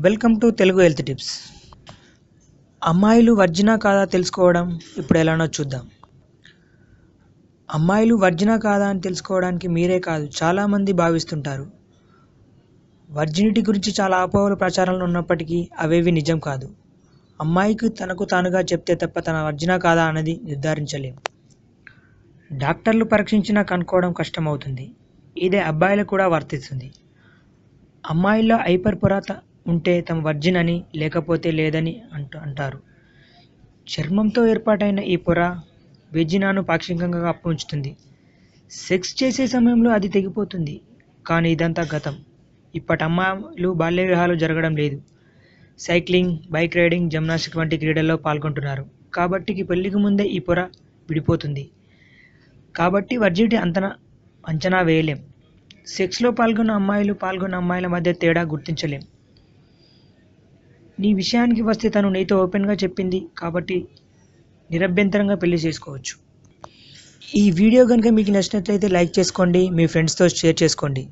Welcome to Telugu health tips. అమ్మాయిలు వర్జినా కాదా తెలుసుకోవడం ఇప్పుడు ఎలానో చూద్దాం. అమ్మాయిలు వర్జినా కాదా అని తెలుసుకోవడానికి మీరే కాదు చాలామంది భావిస్తుంటారు. వర్జినిటీ గురించి చాలా అపోహలు ప్రచారంలో ఉన్నప్పటికీ అవేవి నిజం కాదు. అమ్మాయికి తనకు తానుగా చెప్తే తప్ప తన వర్జినా కాదా అన్నది నిర్ధారించలేం. డాక్టర్లు పరీక్షించినా కనుక్కోవడం కష్టమవుతుంది. ఇదే అబ్బాయిలకు కూడా వర్తిస్తుంది. అమ్మాయిల్లో హైపర్ పొర ఉంటే తమ వర్జిన్ అని, లేకపోతే లేదని అంటారు. చర్మంతో ఏర్పాటైన ఈ పొర వెజినాను పాక్షికంగా కప్పి ఉంచుతుంది. సెక్స్ చేసే సమయంలో అది తెగిపోతుంది. కానీ ఇదంతా గతం. ఇప్పటి అమ్మాయిలు బాల్య వివాహాలు జరగడం లేదు. సైక్లింగ్, బైక్ రైడింగ్, జిమ్నాస్టిక్ వంటి క్రీడల్లో పాల్గొంటున్నారు. కాబట్టి పెళ్లికి ముందే ఈ పొర విడిపోతుంది. కాబట్టి వర్జినిటీ అంచనా వేయలేం. సెక్స్లో పాల్గొన్న అమ్మాయిల మధ్య తేడా గుర్తించలేం. నీ విషయానికి వస్తే తను నీతో ఓపెన్గా చెప్పింది కాబట్టి నిరభ్యంతరంగా పెళ్లి చేసుకోవచ్చు. ఈ వీడియో కనుక మీకు నచ్చినట్లయితే లైక్ చేసుకోండి, మీ ఫ్రెండ్స్తో షేర్ చేసుకోండి.